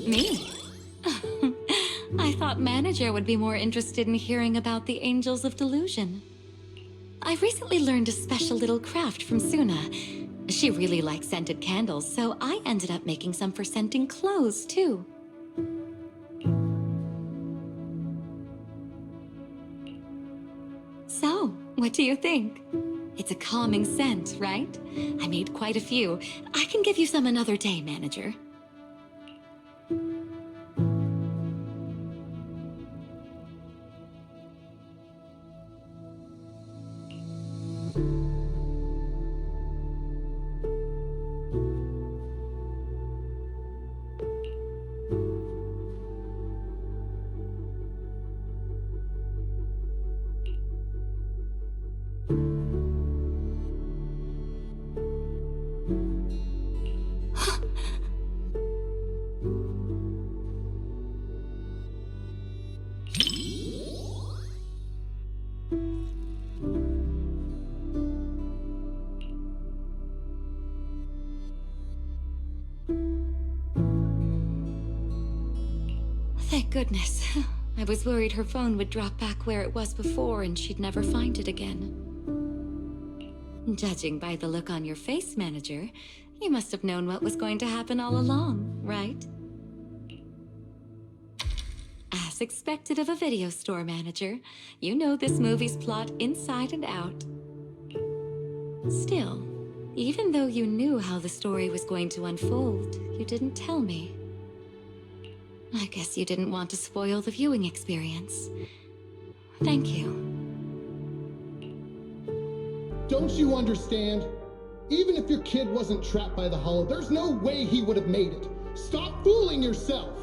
Me? I thought Manager would be more interested in hearing about the Angels of Delusion. I recently learned a special little craft from Suna. She really likes scented candles, so I ended up making some for scenting clothes, too. So, what do you think? It's a calming scent, right? I made quite a few. I can give you some another day, Manager. Thank goodness. I was worried her phone would drop back where it was before and she'd never find it again. Judging by the look on your face, Manager, you must have known what was going to happen all along, right? As expected of a video store manager, you know this movie's plot inside and out. Still, even though you knew how the story was going to unfold, you didn't tell me. I guess you didn't want to spoil the viewing experience. Thank you. Don't you understand? Even if your kid wasn't trapped by the hollow, there's no way he would have made it. Stop fooling yourself!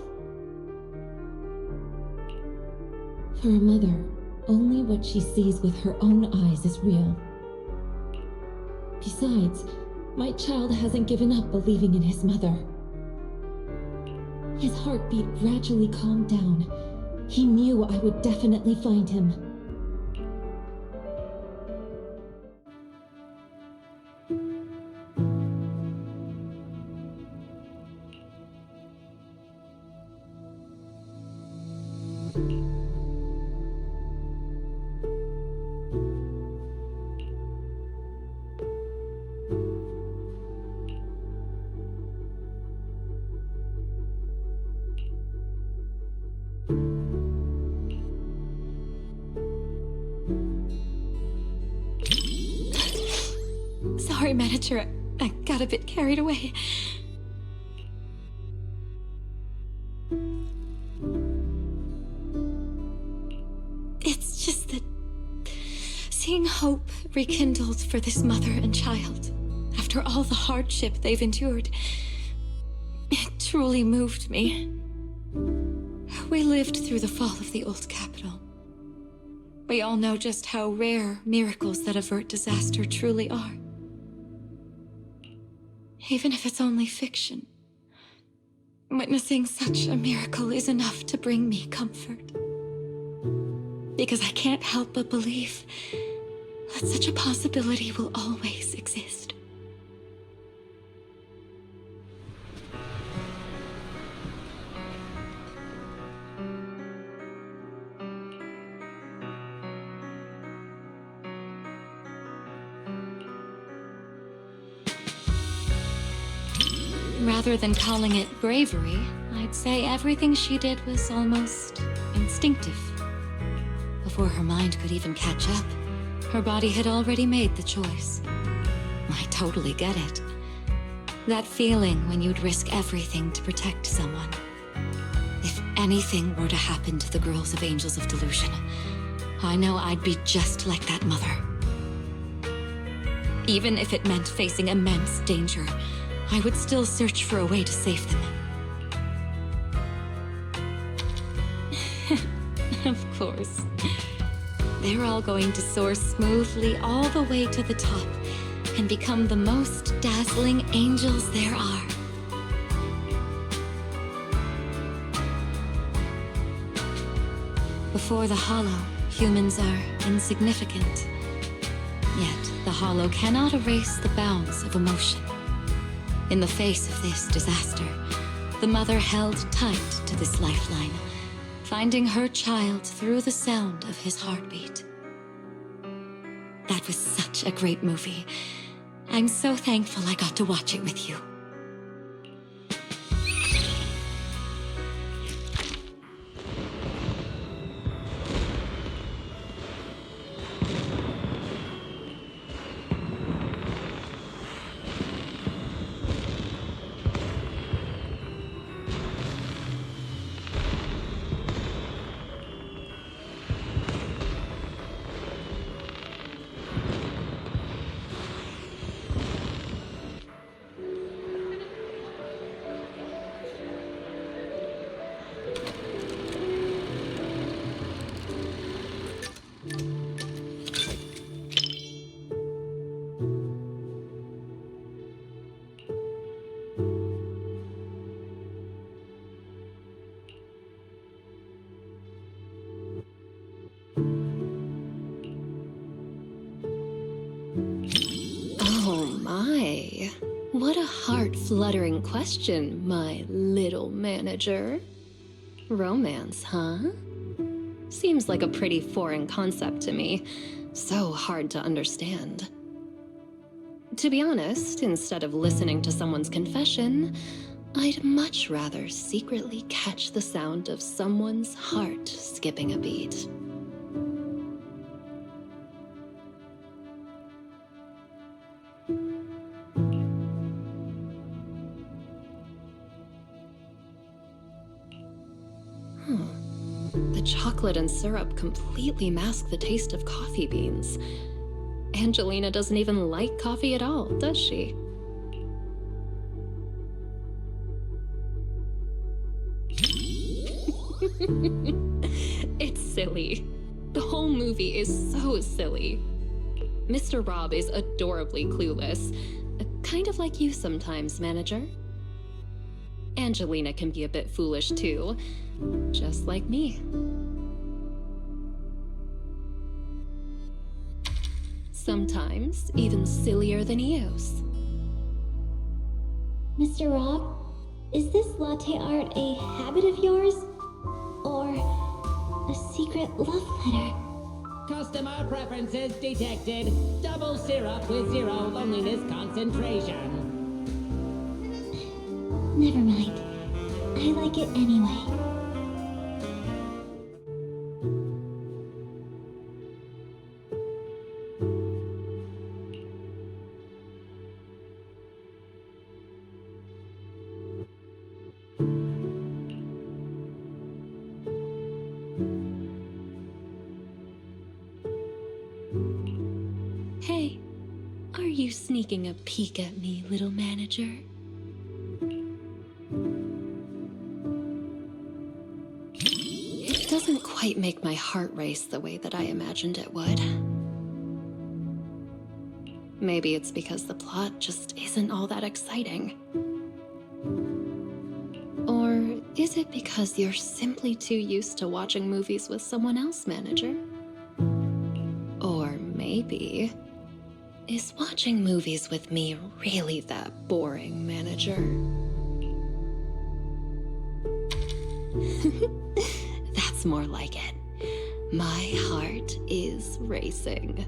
For a mother, only what she sees with her own eyes is real. Besides, my child hasn't given up believing in his mother. His heartbeat gradually calmed down. He knew I would definitely find him. Sorry, Manager. I got a bit carried away. It's just that seeing hope rekindled for this mother and child, after all the hardship they've endured, it truly moved me. We lived through the fall of the old capital. We all know just how rare miracles that avert disaster truly are. Even if it's only fiction, witnessing such a miracle is enough to bring me comfort. Because I can't help but believe that such a possibility will always exist. Rather than calling it bravery, I'd say everything she did was almost instinctive. Before her mind could even catch up, her body had already made the choice. I totally get it. That feeling when you'd risk everything to protect someone. If anything were to happen to the girls of Angels of Delusion, I know I'd be just like that mother. Even if it meant facing immense danger, I would still search for a way to save them. Of course. They're all going to soar smoothly all the way to the top, and become the most dazzling angels there are. Before the Hollow, humans are insignificant. Yet, the Hollow cannot erase the bounds of emotion. In the face of this disaster, the mother held tight to this lifeline, finding her child through the sound of his heartbeat. That was such a great movie. I'm so thankful I got to watch it with you. What a heart-fluttering question, my little manager. Romance, huh? Seems like a pretty foreign concept to me. So hard to understand. To be honest, instead of listening to someone's confession, I'd much rather secretly catch the sound of someone's heart skipping a beat. The chocolate and syrup completely mask the taste of coffee beans. Angelina doesn't even like coffee at all, does she? It's silly. The whole movie is so silly. Mr. Rob is adorably clueless, kind of like you sometimes, manager. Angelina can be a bit foolish too, just like me. Sometimes even sillier than Eos. Mr. Rob, is this latte art a habit of yours? Or a secret love letter? Customer preferences detected. Double syrup with 0 loneliness concentration. Never mind. I like it anyway. Hey, are you sneaking a peek at me, little manager? It doesn't quite make my heart race the way that I imagined it would. Maybe it's because the plot just isn't all that exciting. Or is it because you're simply too used to watching movies with someone else, manager? Or maybe, is watching movies with me really that boring, manager? That's more like it. My heart is racing.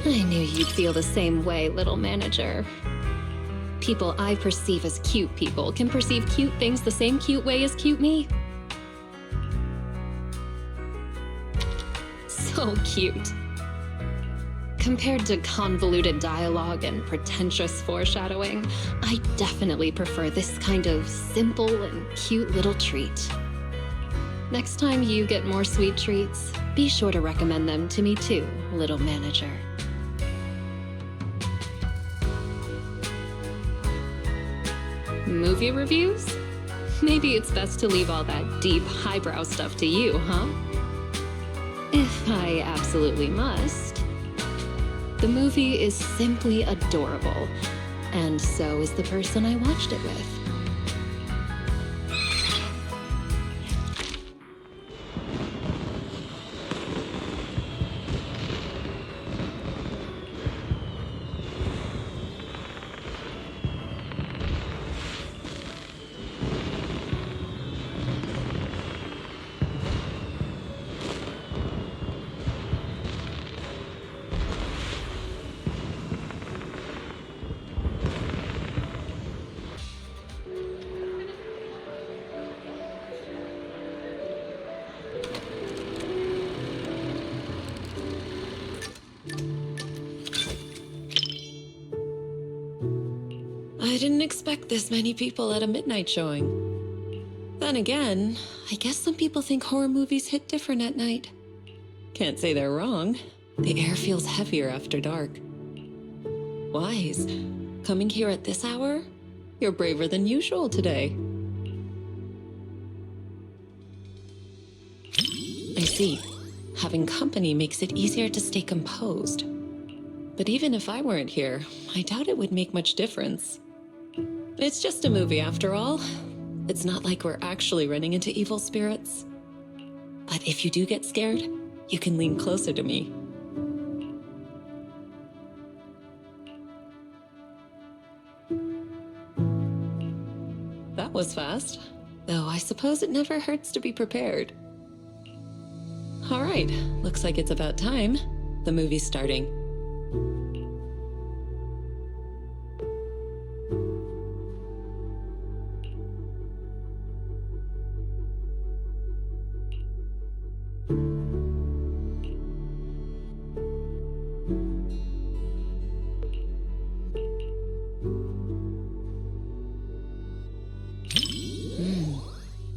I knew you'd feel the same way, little manager. People I perceive as cute people can perceive cute things the same cute way as cute me. So cute. Compared to convoluted dialogue and pretentious foreshadowing, I definitely prefer this kind of simple and cute little treat. Next time you get more sweet treats, be sure to recommend them to me too, little manager. Movie reviews? Maybe it's best to leave all that deep, highbrow stuff to you, huh? If I absolutely must. The movie is simply adorable, and so is the person I watched it with. I didn't expect this many people at a midnight showing. Then again, I guess some people think horror movies hit different at night. Can't say they're wrong. The air feels heavier after dark. Wise, coming here at this hour? You're braver than usual today. I see. Having company makes it easier to stay composed. But even if I weren't here, I doubt it would make much difference. It's just a movie after all. It's not like we're actually running into evil spirits. But if you do get scared, you can lean closer to me. That was fast. Though I suppose it never hurts to be prepared. All right, looks like it's about time. The movie's starting.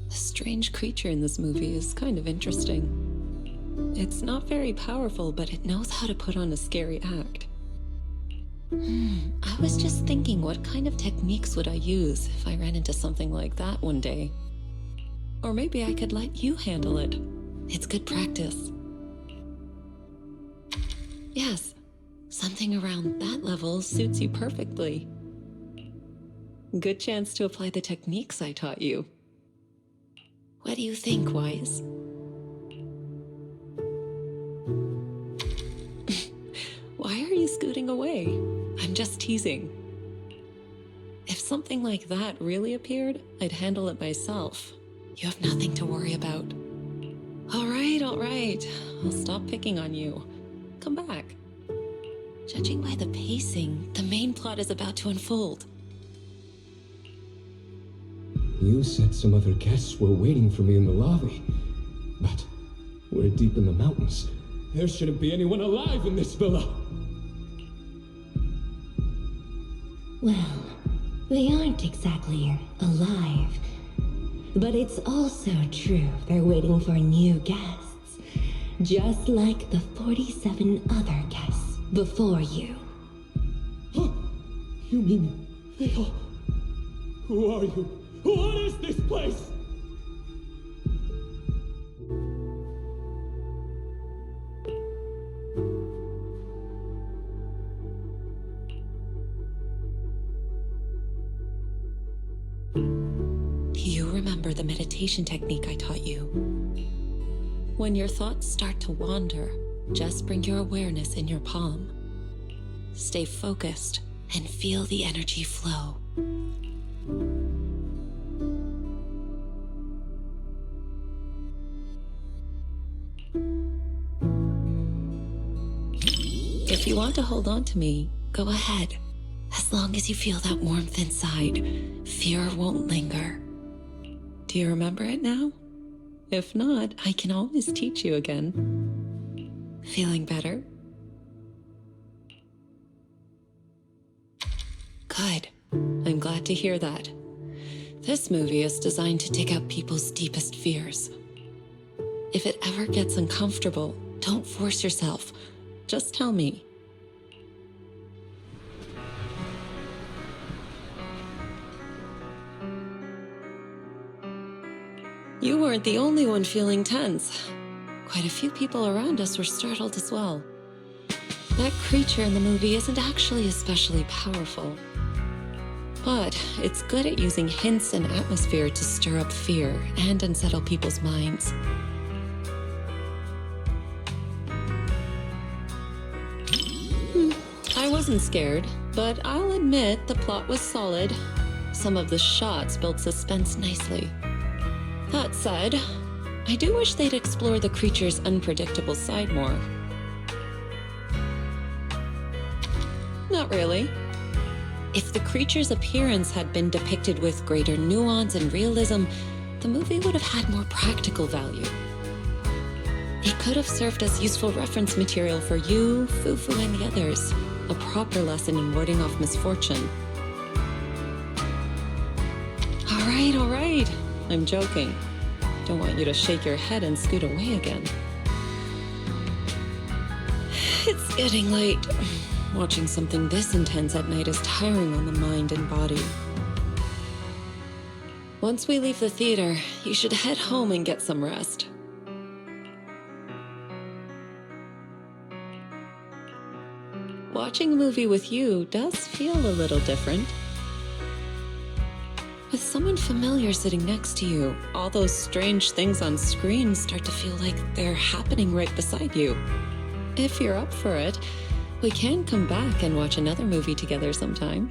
The strange creature in this movie is kind of interesting. It's not very powerful, but it knows how to put on a scary act. I was just thinking, what kind of techniques would I use if I ran into something like that one day? Or maybe I could let you handle it. It's good practice. Yes, something around that level suits you perfectly. Good chance to apply the techniques I taught you. What do you think, Wise? Why are you scooting away? I'm just teasing. If something like that really appeared, I'd handle it myself. You have nothing to worry about. All right. I'll stop picking on you. Come back. Judging by the pacing, the main plot is about to unfold. You said some other guests were waiting for me in the lobby. But we're deep in the mountains. There shouldn't be anyone alive in this villa. Well, they aren't exactly alive. But it's also true they're waiting for new guests. Just like the 47 other guests before you. Huh? You mean they all... Who are you? What is this place? You remember the meditation technique I taught you. When your thoughts start to wander, just bring your awareness in your palm. Stay focused and feel the energy flow. If you want to hold on to me, go ahead. As long as you feel that warmth inside, fear won't linger. Do you remember it now? If not, I can always teach you again. Feeling better? Good. I'm glad to hear that. This movie is designed to take out people's deepest fears. If it ever gets uncomfortable, don't force yourself. Just tell me. You weren't the only one feeling tense. Quite a few people around us were startled as well. That creature in the movie isn't actually especially powerful. But it's good at using hints and atmosphere to stir up fear and unsettle people's minds. I wasn't scared, but I'll admit the plot was solid. Some of the shots built suspense nicely. That said, I do wish they'd explore the creature's unpredictable side more. Not really. If the creature's appearance had been depicted with greater nuance and realism, the movie would have had more practical value. It could have served as useful reference material for you, Fufu, and the others. A proper lesson in warding off misfortune. All right. I'm joking. Don't want you to shake your head and scoot away again. It's getting late. Watching something this intense at night is tiring on the mind and body. Once we leave the theater, you should head home and get some rest. Watching a movie with you does feel a little different. With someone familiar sitting next to you, all those strange things on screen start to feel like they're happening right beside you. If you're up for it, we can come back and watch another movie together sometime.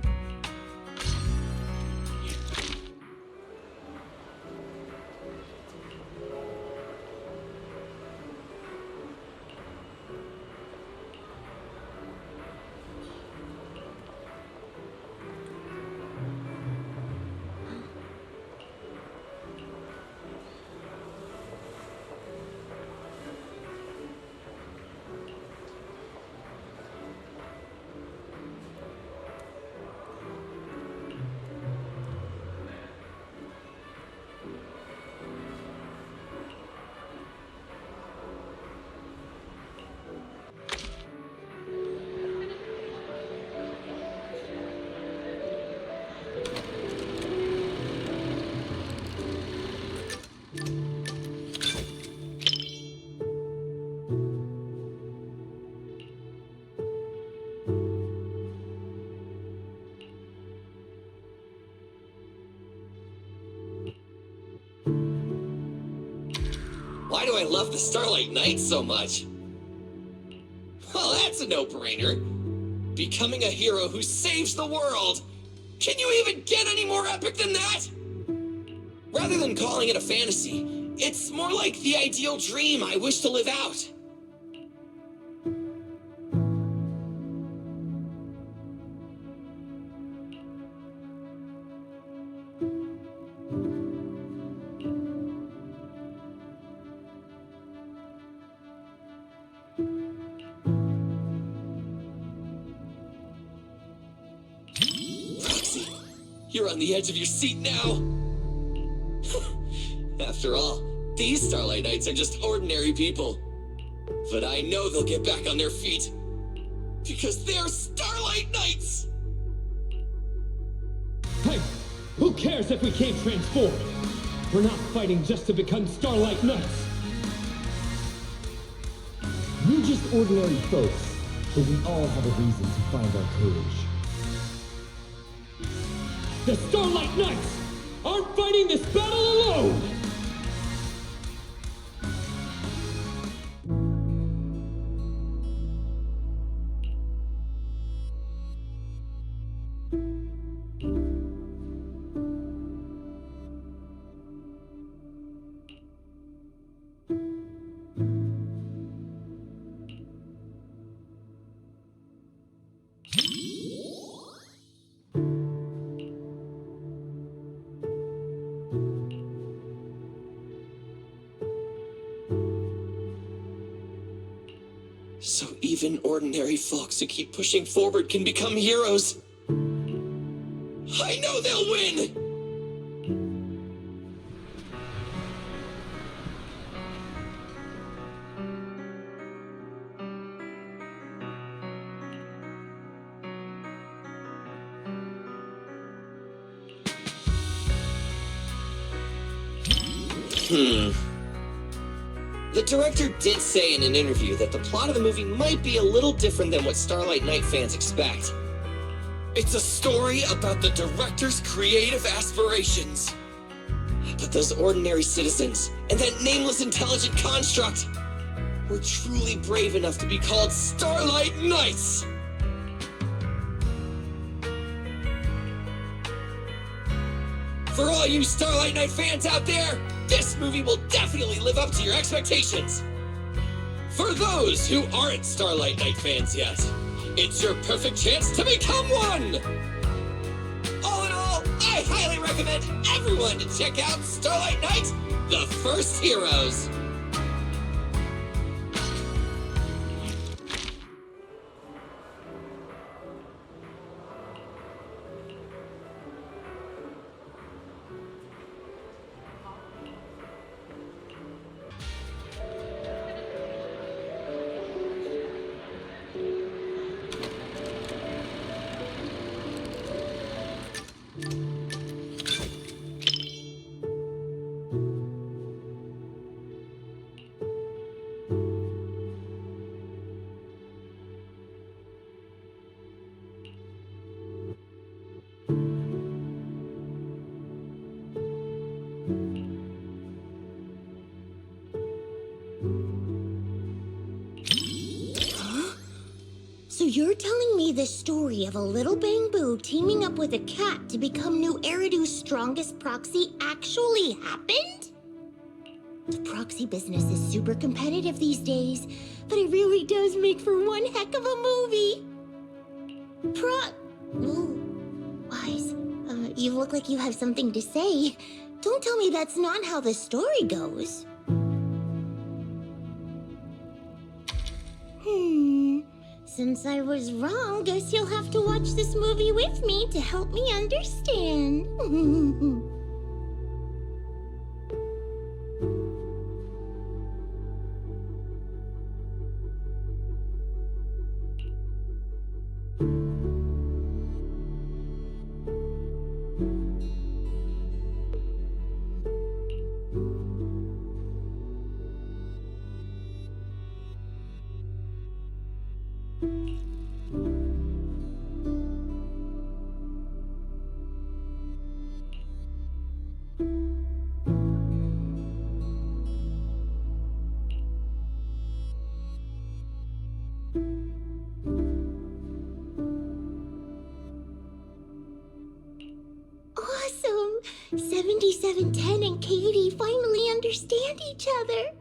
Why do I love the Starlight Nights so much? Well, that's a no-brainer. Becoming a hero who saves the world. Can you even get any more epic than that? Rather than calling it a fantasy, it's more like the ideal dream I wish to live out. You're on the edge of your seat now. After all, these Starlight Knights are just ordinary people. But I know they'll get back on their feet. Because they're Starlight Knights! Hey, who cares if we can't transform? We're not fighting just to become Starlight Knights. We're just ordinary folks, but we all have a reason to find our courage. The Starlight Knights aren't fighting this battle alone! So even ordinary folks who keep pushing forward can become heroes. I know they'll win! The director did say in an interview that the plot of the movie might be a little different than what Starlight Knight fans expect. It's a story about the director's creative aspirations. But those ordinary citizens and that nameless intelligent construct were truly brave enough to be called Starlight Knights! For all you Starlight Knight fans out there, this movie will definitely live up to your expectations! For those who aren't Starlight Knight fans yet, it's your perfect chance to become one! All in all, I highly recommend everyone to check out Starlight Knight, The First Heroes! So you're telling me the story of a little bamboo teaming up with a cat to become New Eridu's strongest proxy actually happened? The proxy business is super competitive these days, but it really does make for one heck of a movie. Ooh, Wise, you look like you have something to say. Don't tell me that's not how the story goes. Since I was wrong, guess you'll have to watch this movie with me to help me understand. Awesome! 7710 and Katie finally understand each other.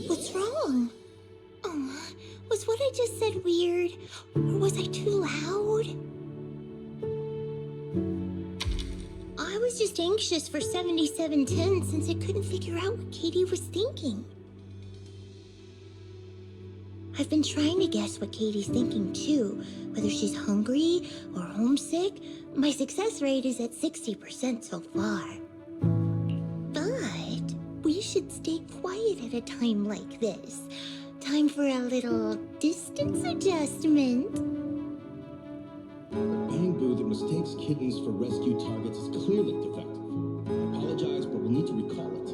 What's wrong? Was what I just said weird? Or was I too loud? I was just anxious for 7710 since I couldn't figure out what Katie was thinking. I've been trying to guess what Katie's thinking too, whether she's hungry or homesick. My success rate is at 60% so far. But we should stay quiet at a time like this. Time for a little distance adjustment. The bamboo that mistakes kittens for rescue targets is clearly defective. I apologize, but we'll need to recall it.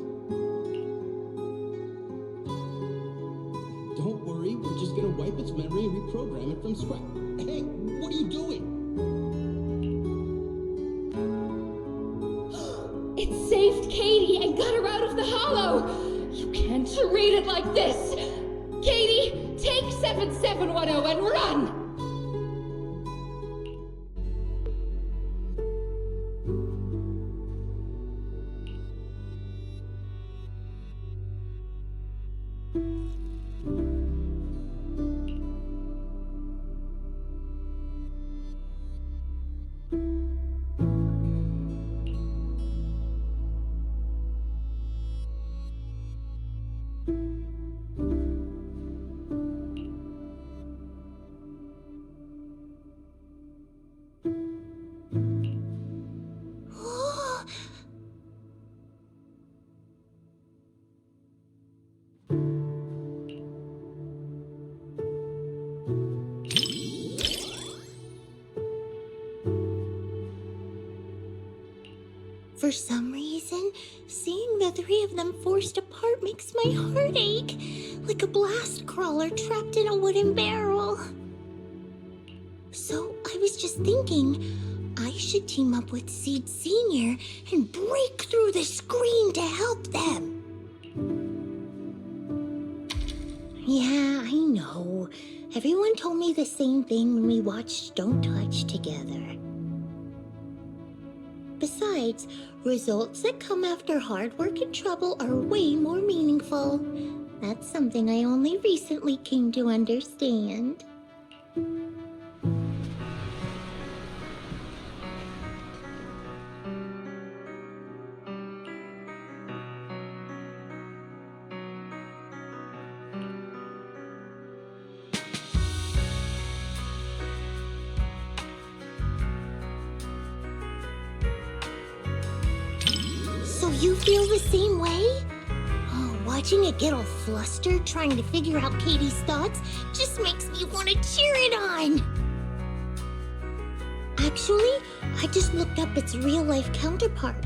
Don't worry, we're just gonna wipe its memory and reprogram it from scratch. Hey, what are you doing? It saved Katie and got her out of the hollow! You can't read it like this! Katie, take 7710 and run! For some reason, seeing the three of them forced apart makes my heart ache, like a blast crawler trapped in a wooden barrel. So I was just thinking, I should team up with Seed Sr. and break through the screen to help them. Yeah, I know. Everyone told me the same thing when we watched Don't Touch together. Besides, results that come after hard work and trouble are way more meaningful. That's something I only recently came to understand. So you feel the same way? Oh, watching it get all flustered trying to figure out Katie's thoughts just makes me want to cheer it on. Actually, I just looked up its real-life counterpart.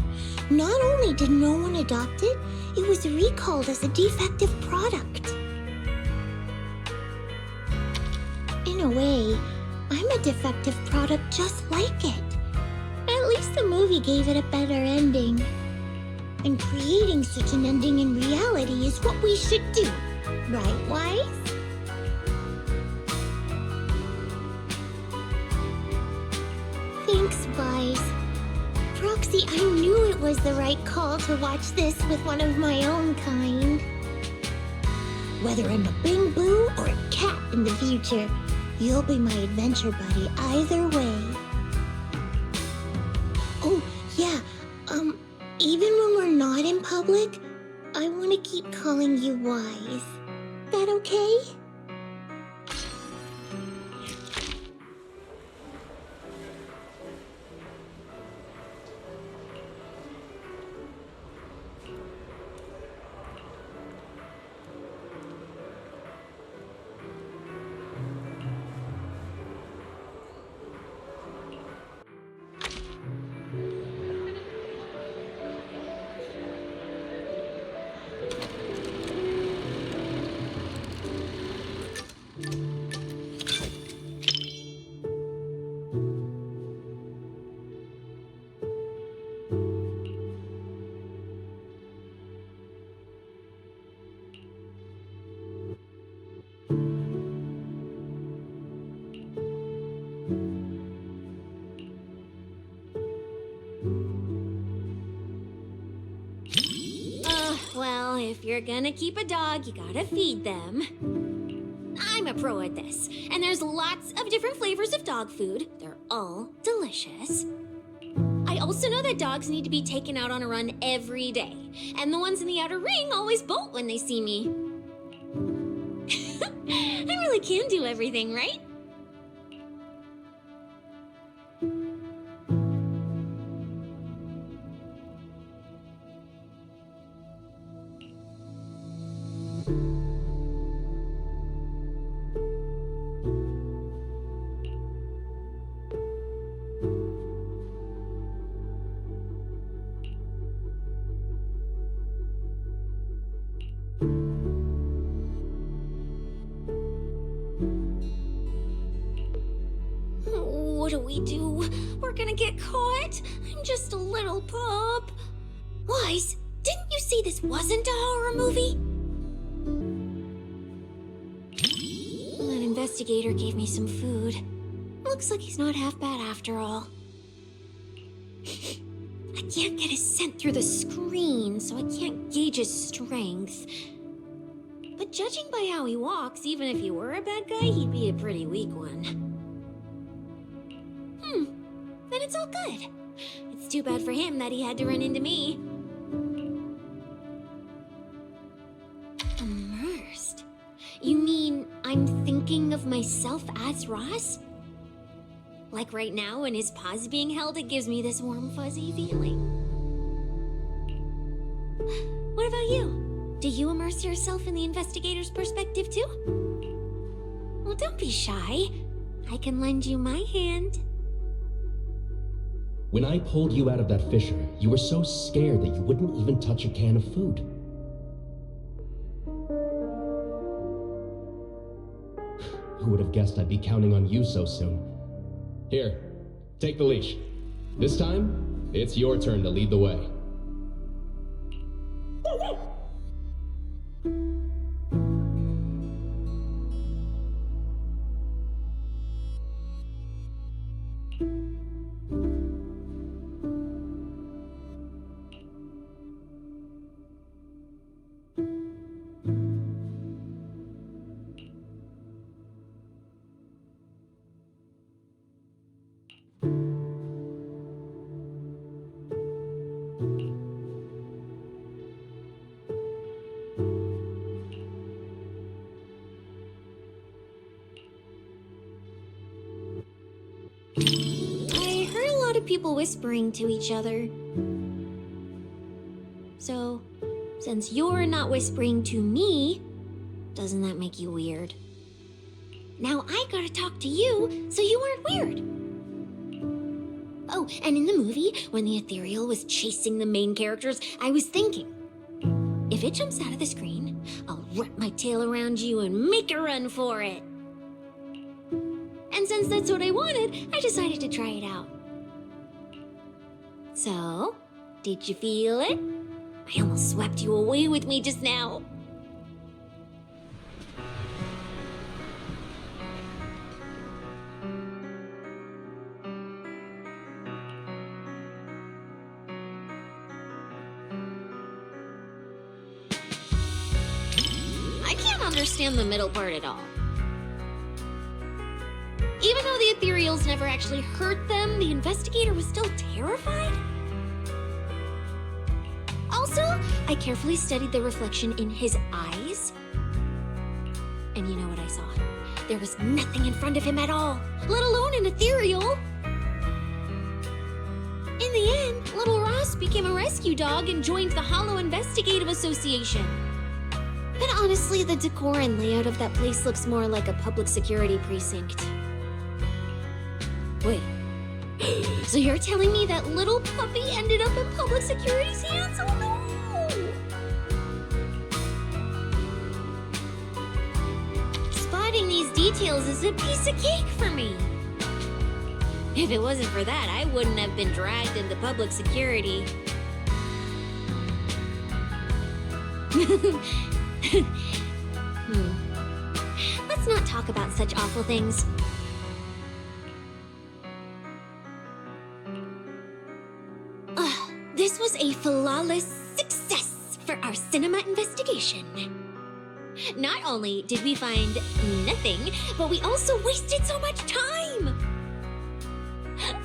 Not only did no one adopt it, it was recalled as a defective product. In a way, I'm a defective product just like it. At least the movie gave it a better ending. And creating such an ending in reality is what we should do. Right, Wise? Thanks, Wise. Proxy, I knew it was the right call to watch this with one of my own kind. Whether I'm a Bing Boo or a cat in the future, you'll be my adventure buddy either way. Oh, yeah, even when we're not in public, I want to keep calling you Wise. That okay? Well, if you're gonna keep a dog, you gotta feed them. I'm a pro at this, and there's lots of different flavors of dog food. They're all delicious. I also know that dogs need to be taken out on a run every day, and the ones in the outer ring always bolt when they see me. I really can do everything, right? What do we do? We're gonna get caught? I'm just a little pup. Wise, didn't you say this wasn't a horror movie? That investigator gave me some food. Looks like he's not half bad after all. I can't get his scent through the screen, so I can't gauge his strength. But judging by how he walks, even if he were a bad guy, he'd be a pretty weak one. Then it's all good. It's too bad for him that he had to run into me. Immersed? You mean I'm thinking of myself as Ross? Like right now when his paw's being held, it gives me this warm, fuzzy feeling. What about you? Do you immerse yourself in the investigator's perspective too? Well, don't be shy. I can lend you my hand. When I pulled you out of that fissure, you were so scared that you wouldn't even touch a can of food. Who would have guessed I'd be counting on you so soon? Here, take the leash. This time, it's your turn to lead the way. I heard a lot of people whispering to each other. So, since you're not whispering to me, doesn't that make you weird? Now I gotta talk to you, so you aren't weird. Oh, and in the movie, when the ethereal was chasing the main characters, I was thinking, if it jumps out of the screen, I'll wrap my tail around you and make a run for it. And since that's what I wanted, I decided to try it out. So, did you feel it? I almost swept you away with me just now. I can't understand the middle part at all. Even though the ethereals never actually hurt them, the investigator was still terrified? Also, I carefully studied the reflection in his eyes. And you know what I saw? There was nothing in front of him at all, let alone an ethereal. In the end, little Ross became a rescue dog and joined the Hollow Investigative Association. But honestly, the decor and layout of that place looks more like a public security precinct. Wait, so you're telling me that little puppy ended up in public security's hands? Oh no! Spotting these details is a piece of cake for me. If it wasn't for that, I wouldn't have been dragged into public security. Let's not talk about such awful things. This was a flawless success for our cinema investigation. Not only did we find nothing, but we also wasted so much time.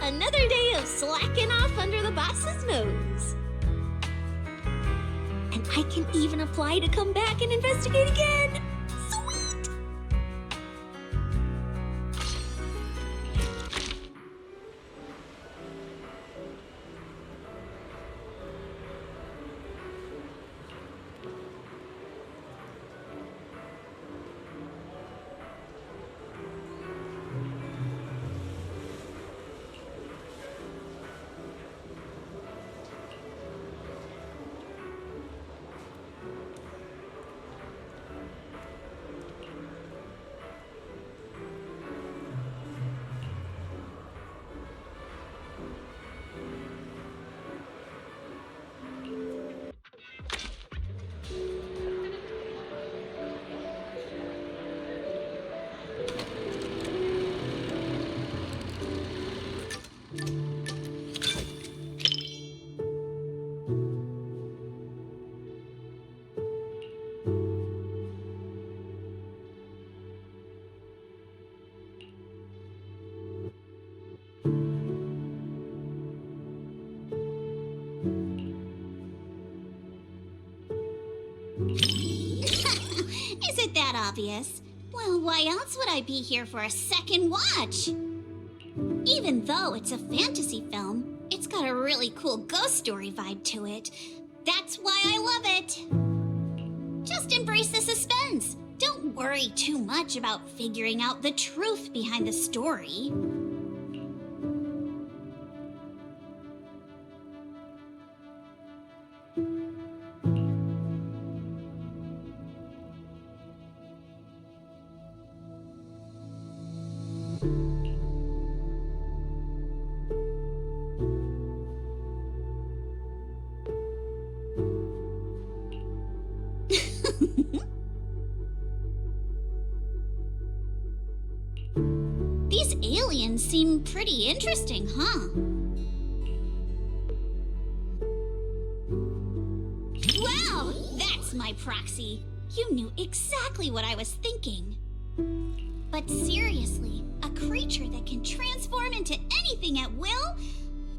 Another day of slacking off under the boss's nose. And I can even apply to come back and investigate again. Sweet! Is it that obvious? Well, why else would I be here for a second watch? Even though it's a fantasy film, it's got a really cool ghost story vibe to it. That's why I love it. Just embrace the suspense. Don't worry too much about figuring out the truth behind the story. aliens seem pretty interesting, huh? Wow, that's my proxy. You knew exactly what I was thinking. But seriously, a creature that can transform into anything at will?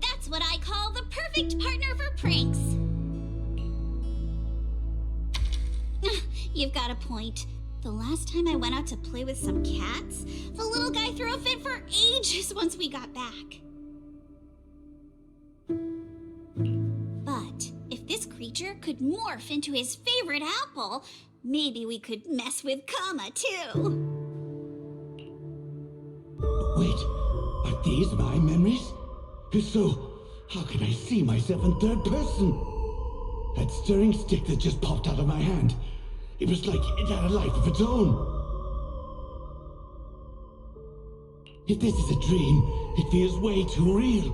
That's what I call the perfect partner for pranks. You've got a point. The last time I went out to play with some cats, the little guy threw a fit for ages once we got back. But if this creature could morph into his favorite apple, maybe we could mess with Kama too. Wait, are these my memories? If so, how can I see myself in third person? That stirring stick that just popped out of my hand, it was like it had a life of its own. If this is a dream, it feels way too real.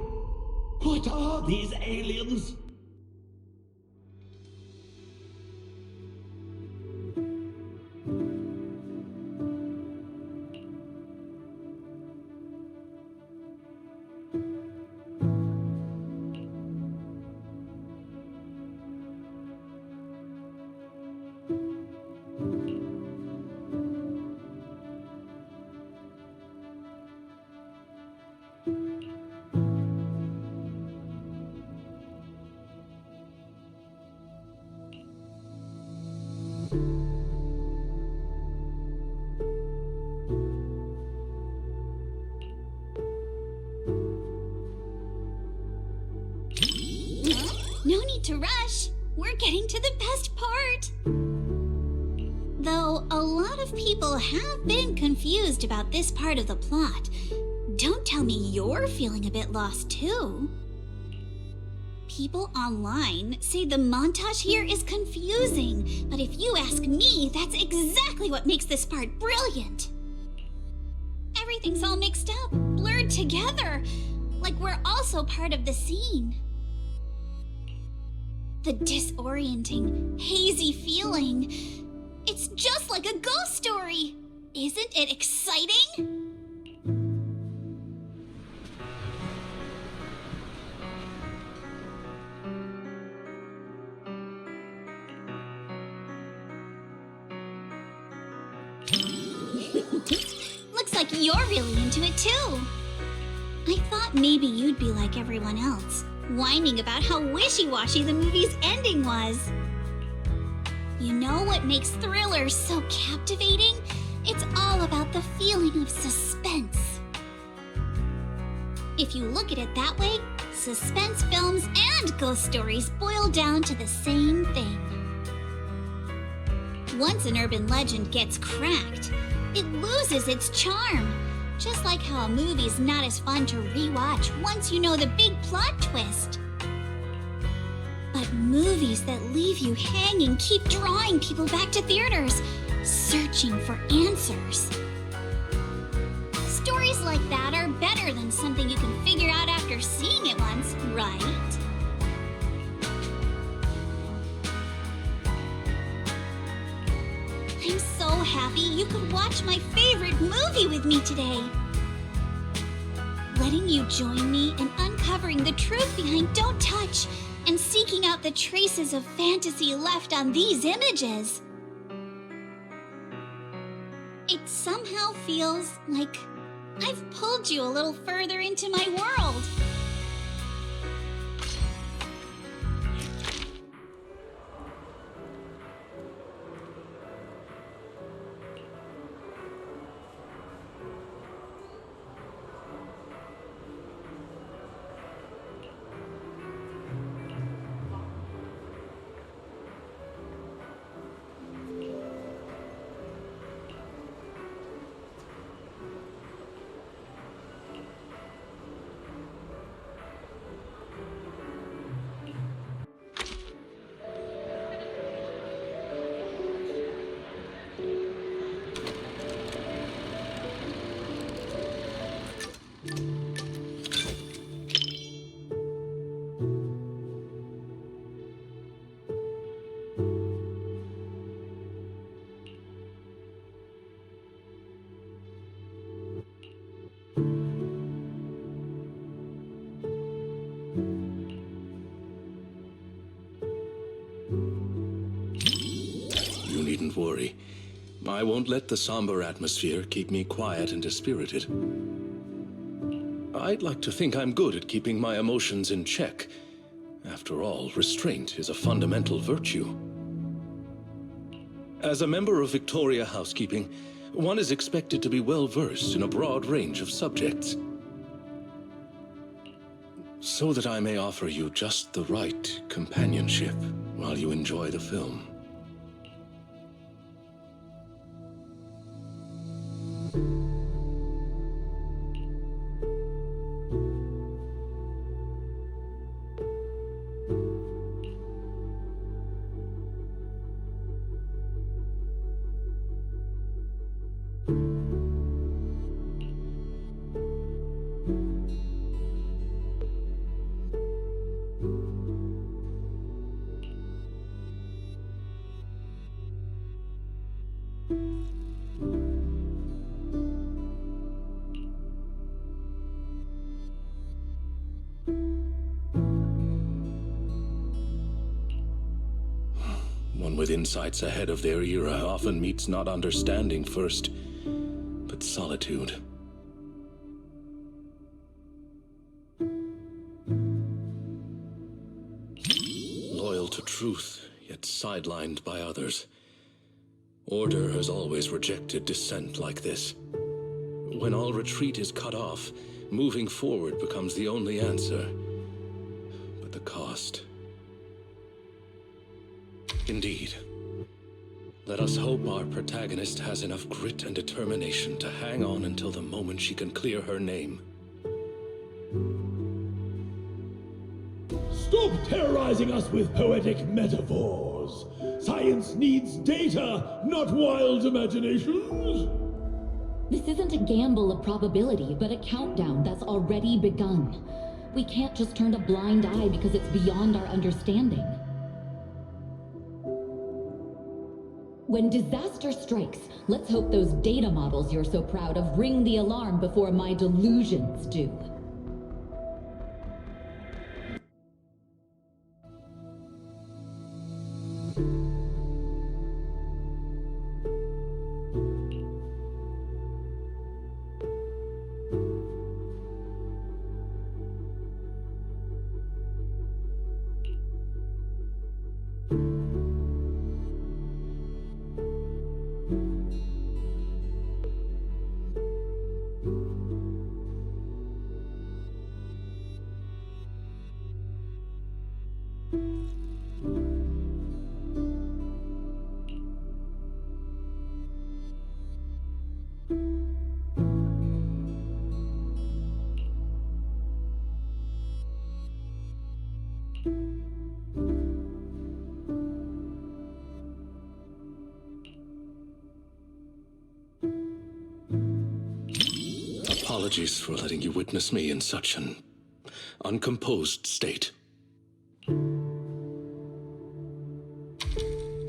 What are these aliens? No need to rush. We're getting to the best part. Though a lot of people have been confused about this part of the plot. Don't tell me you're feeling a bit lost too. People online say the montage here is confusing, but if you ask me, that's exactly what makes this part brilliant. Everything's all mixed up, blurred together, like we're also part of the scene. The disorienting, hazy feeling. It's just like a ghost story. Isn't it exciting? Looks like you're really into it too. I thought maybe you'd be like everyone else, whining about how wishy-washy the movie's ending was. You know what makes thrillers so captivating? It's all about the feeling of suspense. If you look at it that way, suspense films and ghost stories boil down to the same thing. Once an urban legend gets cracked, it loses its charm. Just like how a movie's not as fun to rewatch once you know the big plot twist. But movies that leave you hanging keep drawing people back to theaters, searching for answers. Stories like that are better than something you can figure out after seeing it once, right? I'm so happy you could watch my favorite movie with me today. Letting you join me in uncovering the truth behind Don't Touch and seeking out the traces of fantasy left on these images. It somehow feels like I've pulled you a little further into my world. Don't worry. I won't let the somber atmosphere keep me quiet and dispirited. I'd like to think I'm good at keeping my emotions in check. After all, restraint is a fundamental virtue. As a member of Victoria Housekeeping, one is expected to be well-versed in a broad range of subjects. So that I may offer you just the right companionship while you enjoy the film. One with insights ahead of their era often meets not understanding first, but solitude. Loyal to truth, yet sidelined by others. Order has always rejected dissent like this. When all retreat is cut off, moving forward becomes the only answer. But the cost... Indeed. Let us hope our protagonist has enough grit and determination to hang on until the moment she can clear her name. Stop terrorizing us with poetic metaphors. Science needs data, not wild imaginations. This isn't a gamble of probability, but a countdown that's already begun. We can't just turn a blind eye because it's beyond our understanding. When disaster strikes, let's hope those data models you're so proud of ring the alarm before my delusions do. Apologies for letting you witness me in such an uncomposed state.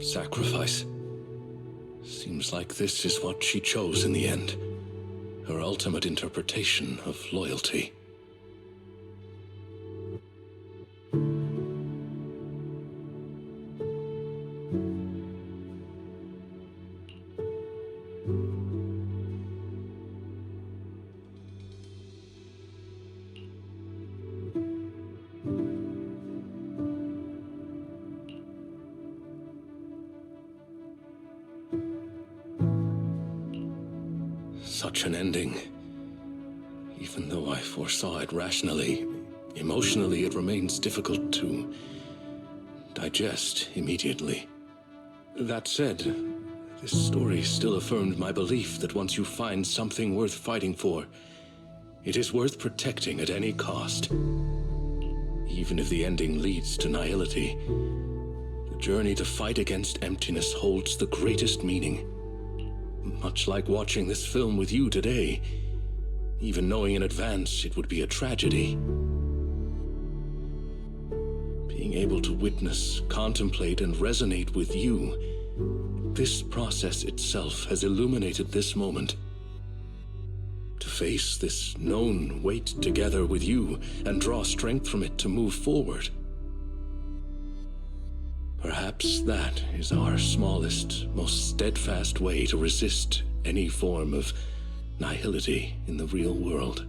Sacrifice. Seems like this is what she chose in the end. Her ultimate interpretation of loyalty. Such an ending. Even though I foresaw it rationally, emotionally it remains difficult to digest immediately. That said, this story still affirmed my belief that once you find something worth fighting for, it is worth protecting at any cost. Even if the ending leads to nihility, the journey to fight against emptiness holds the greatest meaning. Much like watching this film with you today, even knowing in advance it would be a tragedy. Being able to witness, contemplate, and resonate with you, this process itself has illuminated this moment. To face this known weight together with you and draw strength from it to move forward. Perhaps that is our smallest, most steadfast way to resist any form of nihility in the real world.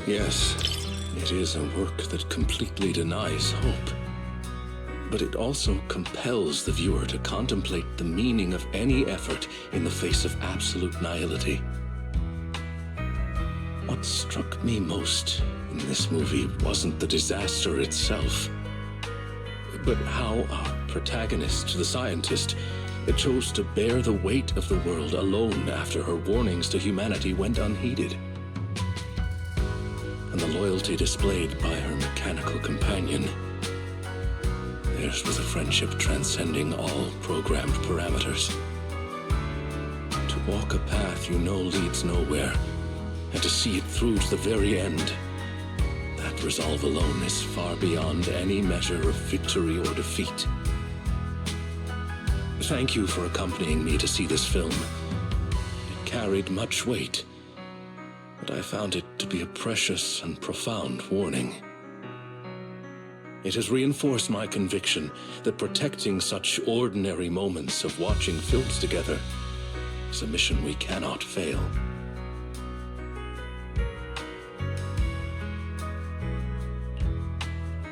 Yes, it is a work that completely denies hope. But it also compels the viewer to contemplate the meaning of any effort in the face of absolute nihility. What struck me most in this movie wasn't the disaster itself, but how our protagonist, the scientist, chose to bear the weight of the world alone after her warnings to humanity went unheeded. And the loyalty displayed by her mechanical companion. Theirs was a friendship transcending all programmed parameters. To walk a path you know leads nowhere, and to see it through to the very end, that resolve alone is far beyond any measure of victory or defeat. Thank you for accompanying me to see this film. It carried much weight, but I found it to be a precious and profound warning. It has reinforced my conviction that protecting such ordinary moments of watching films together is a mission we cannot fail.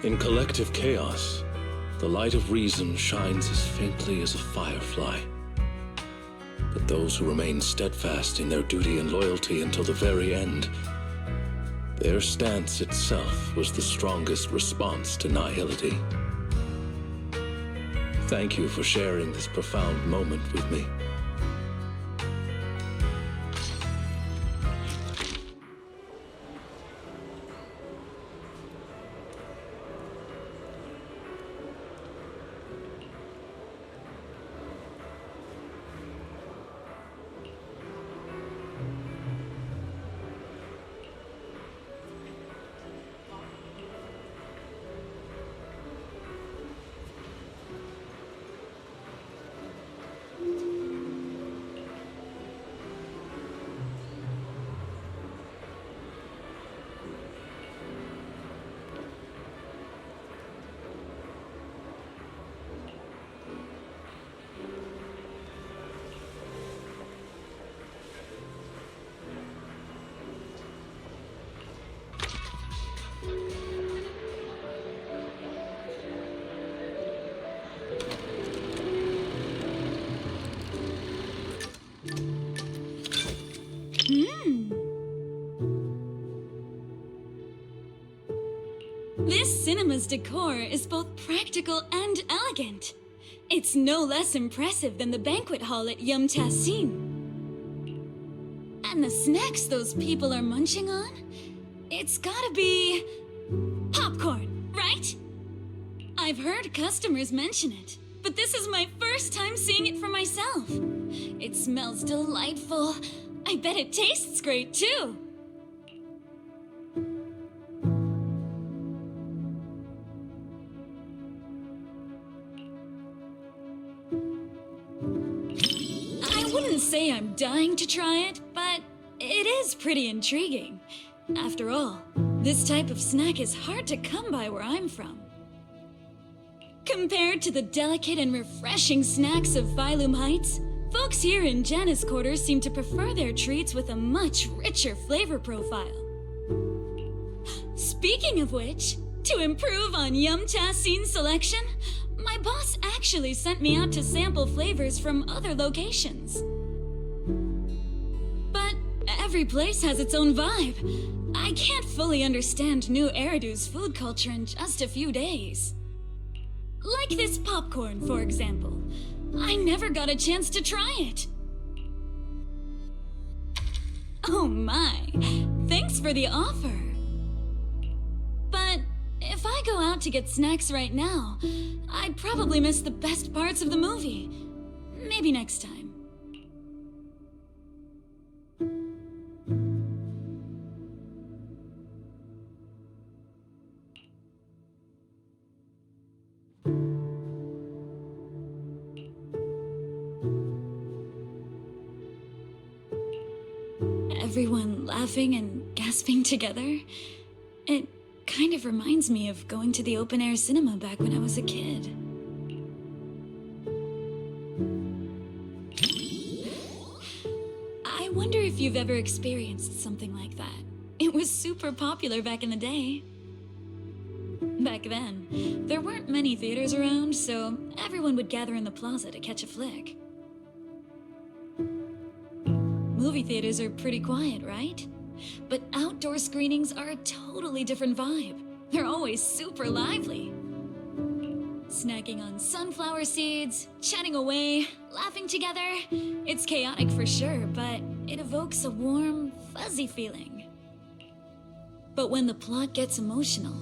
In collective chaos, the light of reason shines as faintly as a firefly. But those who remain steadfast in their duty and loyalty until the very end, their stance itself was the strongest response to nihility. Thank you for sharing this profound moment with me. This cinema's decor is both practical and elegant. It's no less impressive than the banquet hall at Yumtassin. And the snacks those people are munching on? It's gotta be popcorn, right? I've heard customers mention it, but this is my first time seeing it for myself. It smells delightful. I bet it tastes great too. I wouldn't say I'm dying to try it, but it is pretty intriguing. After all, this type of snack is hard to come by where I'm from. Compared to the delicate and refreshing snacks of Phylum Heights, folks here in Janus Quarters seem to prefer their treats with a much richer flavor profile. Speaking of which, to improve on Yumtassin's selection, my boss actually sent me out to sample flavors from other locations. But every place has its own vibe. I can't fully understand New Eridu's food culture in just a few days. Like this popcorn, for example. I never got a chance to try it. Oh my, thanks for the offer. But if I go out to get snacks right now, I'd probably miss the best parts of the movie. Maybe next time. everyone laughing and gasping together. It kind of reminds me of going to the open-air cinema back when I was a kid. I wonder if you've ever experienced something like that. It was super popular back in the day. Back then, there weren't many theaters around, so everyone would gather in the plaza to catch a flick. Movie theaters are pretty quiet, right? But outdoor screenings are a totally different vibe. They're always super lively. Snacking on sunflower seeds, chatting away, laughing together. It's chaotic for sure, but it evokes a warm, fuzzy feeling. But when the plot gets emotional,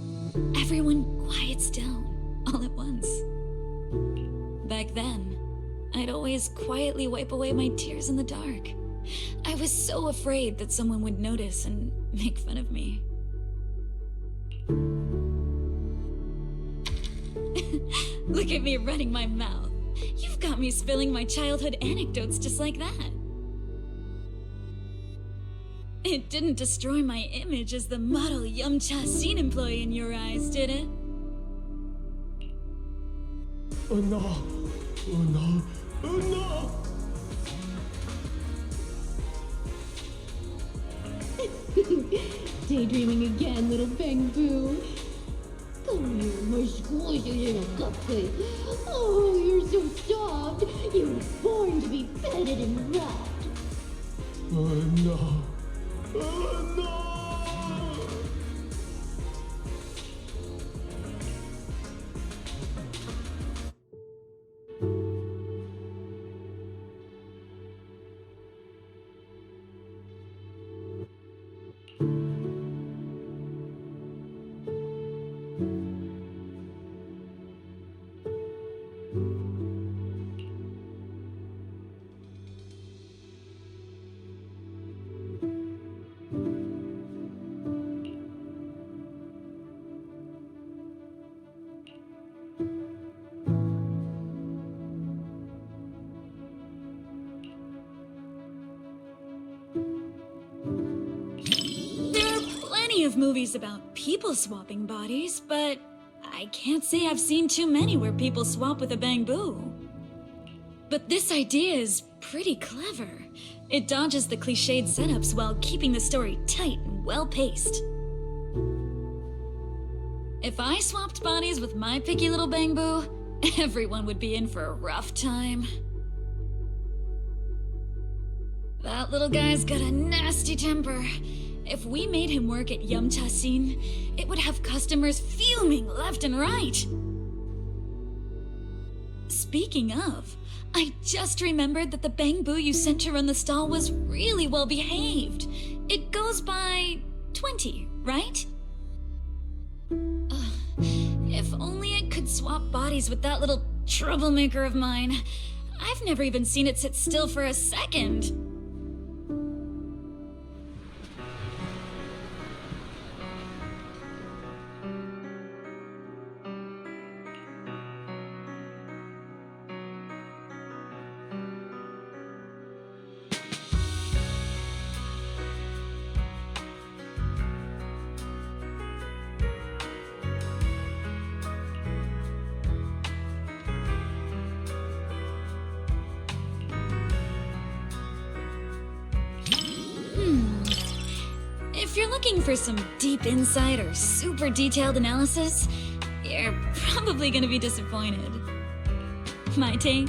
everyone quiets down all at once. Back then, I'd always quietly wipe away my tears in the dark. I was so afraid that someone would notice and make fun of me. Look at me running my mouth. You've got me spilling my childhood anecdotes just like that. It didn't destroy my image as the model Yumcha scene employee in your eyes, did it? Oh no! Oh no! Oh no! Daydreaming again, little Bang-Boo. Come here, my squishy little cupcake. Oh, you're so soft. You were born to be petted and rubbed. Oh no! Oh no! Of movies about people swapping bodies, but I can't say I've seen too many where people swap with a Bang-Boo. But this idea is pretty clever. It dodges the cliched setups while keeping the story tight and well-paced. If I swapped bodies with my picky little Bang-Boo, everyone would be in for a rough time. That little guy's got a nasty temper. If we made him work at Yumcha scene, it would have customers fuming left and right. Speaking of, I just remembered that the Bang-Boo you sent to run the stall was really well behaved. It goes by 20, right? If only I could swap bodies with that little troublemaker of mine. I've never even seen it sit still for a second. If you're looking for some deep insight or super detailed analysis, you're probably gonna be disappointed. My take?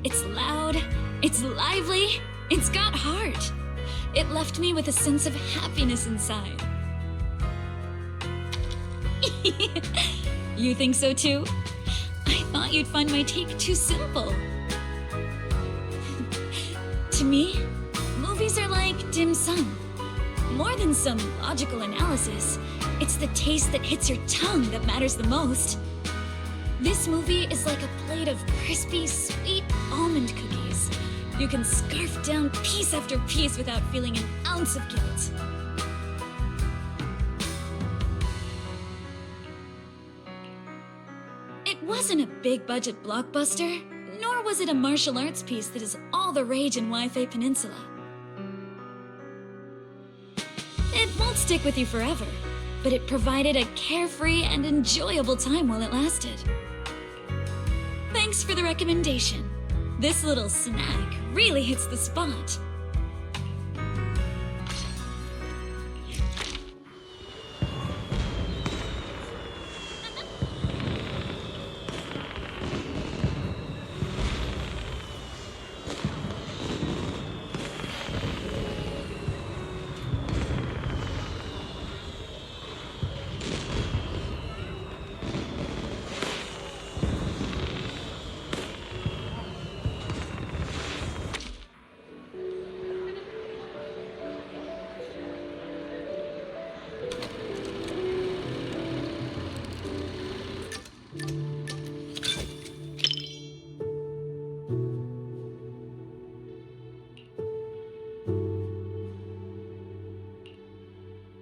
It's loud, it's lively, it's got heart. It left me with a sense of happiness inside. You think so too? I thought you'd find my take too simple. To me, movies are like dim sum. More than some logical analysis, it's the taste that hits your tongue that matters the most. This movie is like a plate of crispy, sweet almond cookies. You can scarf down piece after piece without feeling an ounce of guilt. It wasn't a big-budget blockbuster, nor was it a martial arts piece that is all the rage in Wi-Fi Peninsula. It won't stick with you forever, but it provided a carefree and enjoyable time while it lasted. Thanks for the recommendation. This little snack really hits the spot.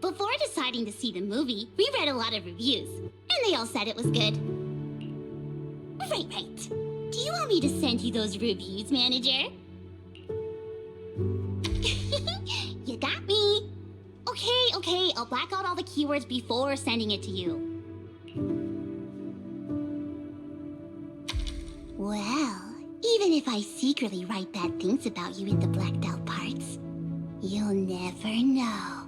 Before deciding to see the movie, we read a lot of reviews, and they all said it was good. Right. Do you want me to send you those reviews, manager? You got me. Okay, I'll black out all the keywords before sending it to you. Well, even if I secretly write bad things about you in the blacked out parts, you'll never know.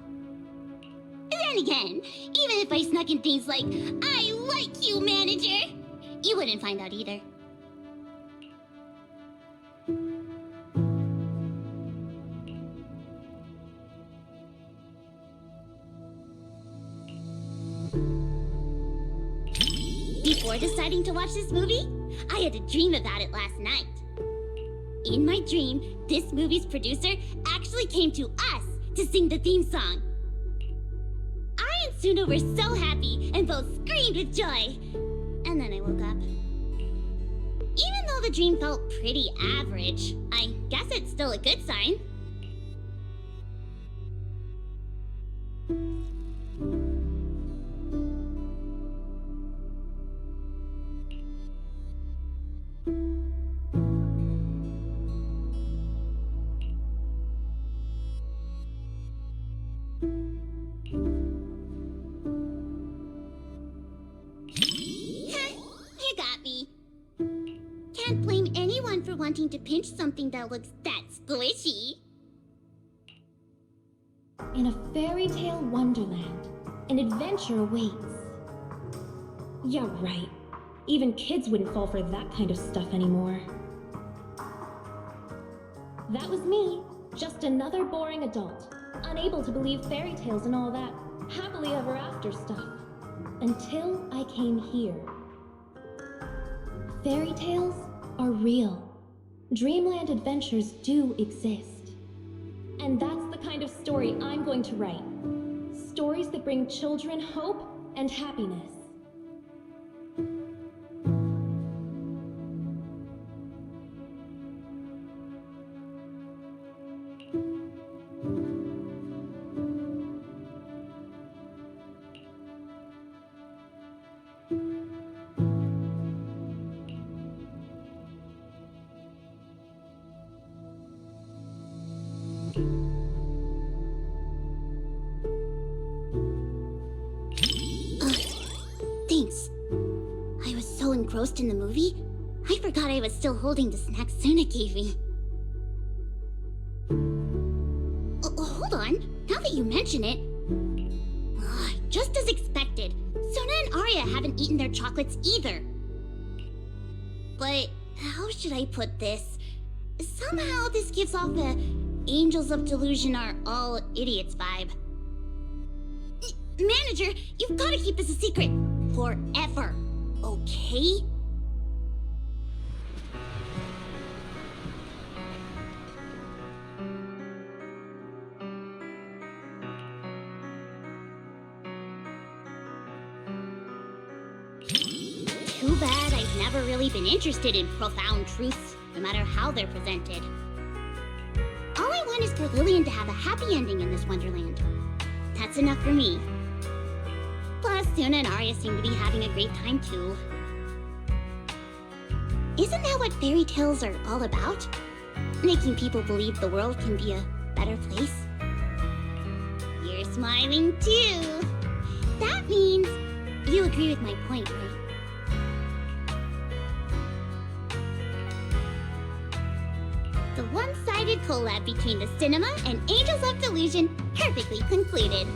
Then again, even if I snuck in things like, I like you, manager, you wouldn't find out either. Before deciding to watch this movie, I had a dream about it last night. In my dream, this movie's producer actually came to us to sing the theme song. I and Suna were so happy and both screamed with joy. And then I woke up. Even though the dream felt pretty average, I guess it's still a good sign. Wanting to pinch something that looks that squishy. In a fairy tale wonderland, an adventure awaits. Yeah, right. Even kids wouldn't fall for that kind of stuff anymore. That was me, just another boring adult, unable to believe fairy tales and all that happily ever after stuff. Until I came here. Fairy tales are real. Dreamland adventures do exist. And that's the kind of story I'm going to write. Stories that bring children hope and happiness. Thanks. I was so engrossed in the movie, I forgot I was still holding the snack Suna gave me. Hold on. Now that you mention it... just as expected, Suna and Arya haven't eaten their chocolates either. But how should I put this? Somehow this gives off a Angels of Delusion are all idiots vibe. Manager, you've got to keep this a secret. Forever. Okay? Too bad I've never really been interested in profound truths, no matter how they're presented. All I want is for Lillian to have a happy ending in this wonderland. That's enough for me. Plus, Suna and Arya seem to be having a great time too. Isn't that what fairy tales are all about? Making people believe the world can be a better place? You're smiling too. That means you agree with my point, right? The one-sided collab between the cinema and Angels of Delusion perfectly concluded.